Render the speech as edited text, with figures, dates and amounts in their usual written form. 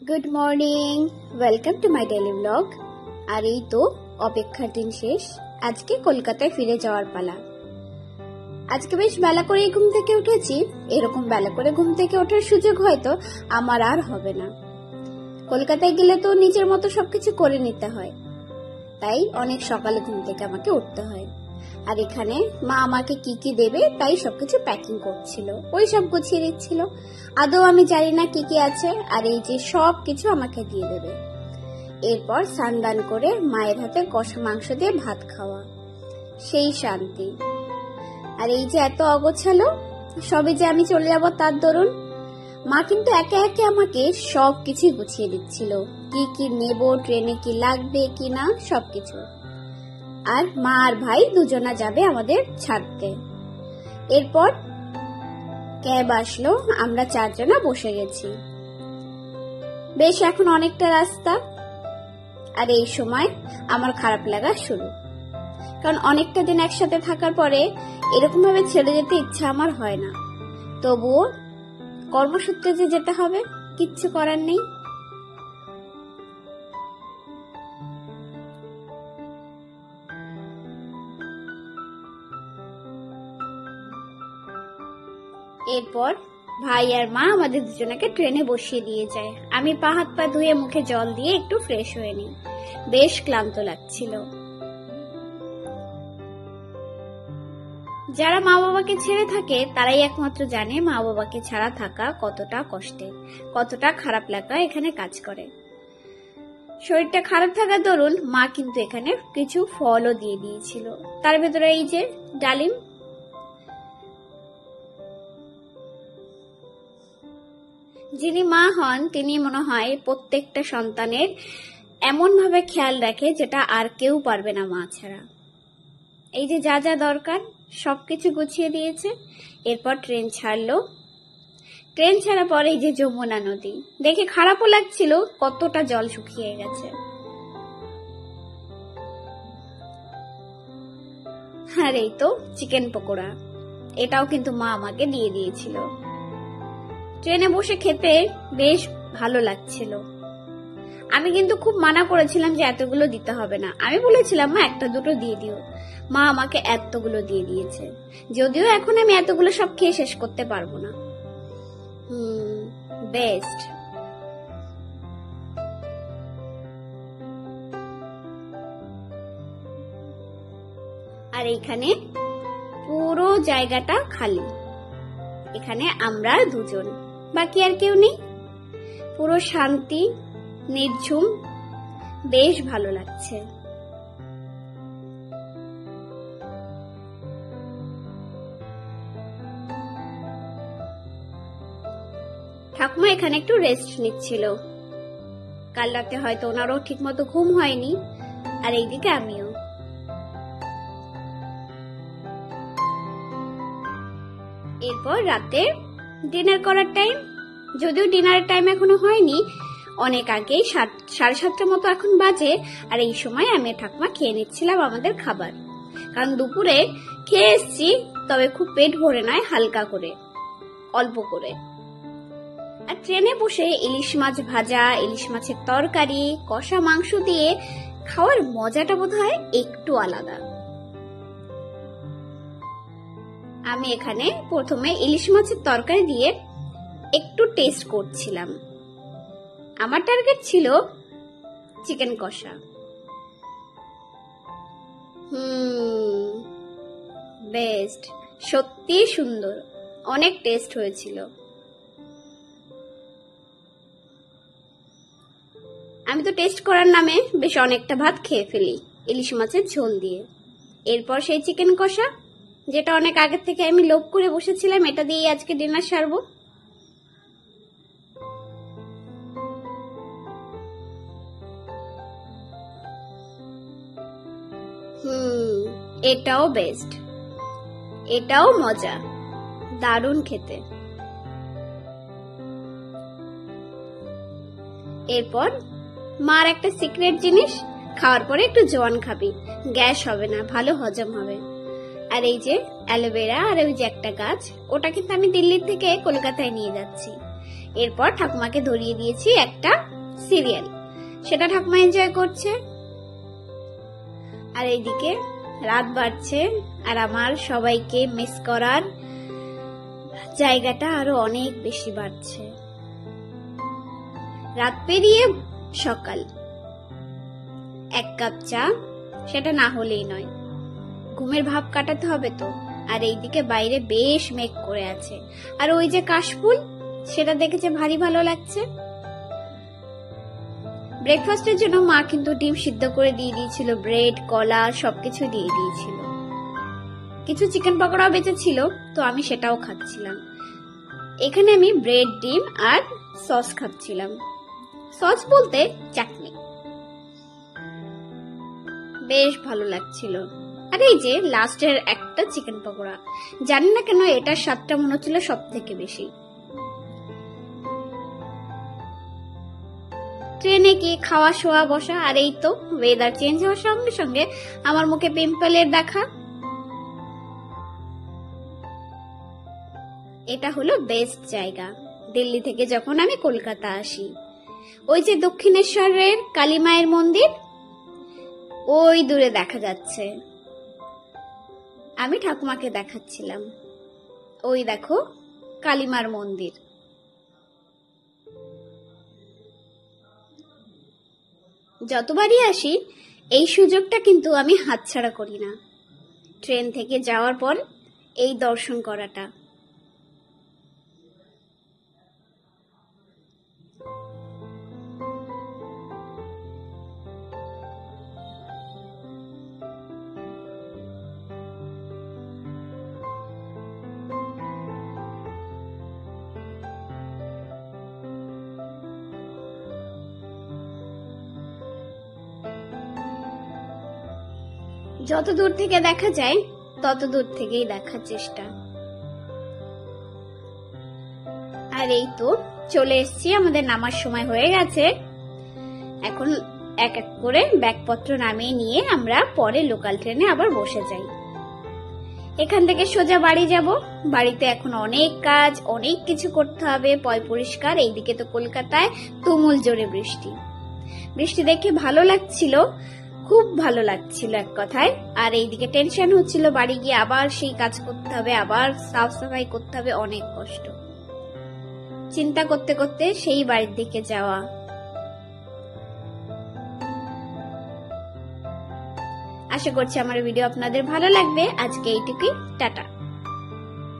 Good morning, welcome to my daily blog. আর এই তো অপেক্ষার দিন শেষ, আজকে কলকাতায় ফিরে যাওয়ার পালা। আজকে বেশ বেলা করে ঘুম থেকে উঠেছি। এরকম বেলা করে ঘুম থেকে ওঠার সুযোগ হয়তো আমার আর হবে না। কলকাতায় গেলে তো নিজের মতো সবকিছু করে নিতে হয়, তাই অনেক সকালে ঘুম থেকে আমাকে উঠতে হয়। আর এখানে মা আমাকে কি কি দেবে তাই সবকিছু প্যাকিং করছিল, ওই সব গুছিয়ে দিচ্ছিল। আদৌ আমি জানি না কি কি আছে, আর এই যে সব কিছু আমাকে দিয়ে দেবে। এরপর স্নান করে মায়ের হাতে কষা মাংস দিয়ে ভাত খাওয়া, সেই শান্তি। আর এই যে এত অগোছালো, সবে যে আমি চলে যাব তার দরুন মা কিন্তু একে একে আমাকে সবকিছু গুছিয়ে দিচ্ছিল, কি কি নেব, ট্রেনে কি লাগবে কি না সবকিছু। আর মা আর ভাই দুজনা যাবে আমাদের ছাড়তে। এরপর ক্যাব আসলো, আমরা চারজনা বসে গেছি। বেশ এখন অনেকটা রাস্তা, আর এই সময় আমার খারাপ লাগা শুরু, কারণ অনেকটা দিন একসাথে থাকার পরে এরকম ভাবে ছেড়ে যেতে ইচ্ছা আমার হয় না। তবুও কর্মসূত্রে যে যেতে হবে, কিচ্ছু করার নেই। এরপর ভাই আর মা আমাদের দুজনকে ট্রেনে বসিয়ে দিয়ে যায়। আমি পা হাত পা ধুয়ে মুখে জল দিয়ে একটু ফ্রেশ হয়ে নিই, বেশ ক্লান্ত লাগছিল। যারা মা বাবাকে ছেড়ে থাকে তারাই একমাত্র জানে মা বাবাকে ছাড়া থাকা কতটা কষ্টের, কতটা খারাপ লাগা এখানে কাজ করে। শরীরটা খারাপ থাকার দরুন মা কিন্তু এখানে কিছু ফলও দিয়ে দিয়েছিল, তার ভেতরে এই যে ডালিম। যিনি মা হন তিনি মনে হয় প্রত্যেকটা সন্তানের এমন ভাবে খেয়াল রাখে যেটা আর কেউ পারবে না মা ছাড়া। এই যে যা যা দরকার সবকিছু গুছিয়ে দিয়েছে। এরপর ট্রেন ছাড়লো। ট্রেন ছাড়ার পরে এই যে যমুনা নদী দেখে খারাপও লাগছিল, কতটা জল শুকিয়ে গেছে। আর এই তো চিকেন পকোড়া, এটাও কিন্তু মা আমাকে দিয়ে দিয়েছিল। ট্রেনে বসে খেতে বেশ ভালো লাগছিল। আমি কিন্তু খুব মানা করেছিলাম যে এতগুলো দিতে হবে না, আমি বলেছিলাম মা একটা দুটো দিয়ে দিও। মা আমাকে এতগুলো দিয়ে দিয়েছে, যদিও এখন আমি এতগুলো সব খেয়ে শেষ করতে পারবো না। বেস্ট। আর এইখানে পুরো জায়গাটা খালি, এখানে আমরা দুজন, বাকি আর কেউ নেই। পুরো শান্তি, নির্ঝুম, বেশ ভালো লাগছে। ঠাকুমা এখানে একটু রেস্ট নিচ্ছিল, কাল রাতে হয়তো ওনারও ঠিক মতো ঘুম হয়নি, আর এইদিকে আমিও। এরপর রাতে ডিনার করার টাইম, যদিও ডিনারের টাইম এখনো হয়নি, অনেক আগেই 7:30 মতো এখন বাজে। আর এই সময় আমি ঠাকুমা খেয়ে নিচ্ছিলাম আমাদের খাবার, কারণ দুপুরে খেয়ে এসছি, তবে খুব পেট ভরে নয়, হালকা করে, অল্প করে। আর ট্রেনে বসে ইলিশ মাছ ভাজা, ইলিশ মাছের তরকারি, কষা মাংস দিয়ে খাওয়ার মজাটা বোধহয় একটু আলাদা। আমি এখানে প্রথমে ইলিশ মাছের তরকারি দিয়ে একটু টেস্ট করছিলাম। আমার টার্গেট ছিল চিকেন কষা। বেস্ট, সত্যি সুন্দর, অনেক টেস্ট হয়েছিল। আমি তো টেস্ট করার নামে বেশ অনেকটা ভাত খেয়ে ফেলি ইলিশ মাছের ঝোল দিয়ে। এরপর সেই চিকেন কষা, যেটা অনেক আগে থেকে আমি লোভ করে বসেছিলাম, এটা দিয়ে আজকে ডিনার সারবো। এটাও বেস্ট, এটাও মজা, দারুণ খেতে। এরপর মার একটা সিক্রেট জিনিস, খাওয়ার পরে একটু জোয়ান খাবি, গ্যাস হবে না, ভালো হজম হবে। আর এই যে অ্যালোভেরা, আর ওই যে একটা গাছ, ওটা কিন্তু আমি দিল্লি থেকে কলকাতায় নিয়ে যাচ্ছি। এরপর ঠাকুমাকে ধরিয়ে দিয়েছি একটা সিরিয়াল, সেটা ঠাকুমা এনজয় করছে। আর এইদিকে রাত বাড়ছে, আর আমার সবাইকে মিস করার জায়গাটা আরো অনেক বেশি বাড়ছে। রাত পেরিয়ে সকাল, এক কাপ চা, সেটা না হলেই নয়, ঘুমের ভাব কাটাতে হবে তো। আর এইদিকে বাইরে বেশ মেঘ করে আছে, আর ওই যে কাশফুল, সেটা দেখেছে ভারী ভালো লাগছে। ব্রেকফাস্টের জন্য মা কিন্তু ডিম সিদ্ধ করে দিয়ে দিয়েছিল, ব্রেড, কলা সবকিছু দিয়ে দিয়েছিল। কিছু চিকেন পকোড়াও বেঁচে ছিল, তো আমি সেটাও খাচ্ছিলাম। এখানে আমি ব্রেড, ডিম আর সস খাচ্ছিলাম। সস বলতে চাটনি, বেশ ভালো লাগছিল। আর এই যে লাস্টের একটা চিকেন পকোড়া, জানি না কেন এটার স্বাদটা মনে হচ্ছিল সব থেকে বেশি। ট্রেনে কি খাওয়া শোয়া বসা, আর এই তো ওয়েদার চেঞ্জ হওয়ার সঙ্গে সঙ্গে আমার মুখে পিম্পলের দেখা। এটা হলো বেস্ট জায়গা দিল্লি থেকে যখন আমি কলকাতা আসি। ওই যে দক্ষিণেশ্বরের কালী মায়ের মন্দির ওই দূরে দেখা যাচ্ছে। আমি ঠাকুমাকে দেখাচ্ছিলাম, ওই দেখো কালীমার মন্দির। যতবারই আসি এই সুযোগটা কিন্তু আমি হাতছাড়া করি না, ট্রেন থেকে যাওয়ার পর এই দর্শন করাটা। যত দূর থেকে দেখা যায় তত দূর থেকেই দেখার চেষ্টা। আর এই তো চলে এসেছি, আমাদের নামার সময় হয়ে গেছে। এখন এক এক করে ব্যাগপত্র নামিয়ে নিয়ে আমরা পরে লোকাল ট্রেনে আবার বসে যাই। এখান থেকে সোজা বাড়ি যাব। বাড়িতে এখন অনেক কাজ, অনেক কিছু করতে হবে, পয় পরিষ্কার। এইদিকে তো কলকাতায় তুমুল জোরে বৃষ্টি। বৃষ্টি দেখে ভালো লাগছিল, খুব ভালো লাগছিল এক কথায়। আর এইদিকে টেনশন হচ্ছিল, বাড়ি গিয়ে আবার সেই কাজ করতে হবে, আবার সাফ সাফাই করতে হবে, অনেক কষ্ট। চিন্তা করতে করতে সেই বাড়ির দিকে যাওয়া। আশা করছি আমার ভিডিও আপনাদের ভালো লাগবে। আজকে এইটুকুই, টাটা।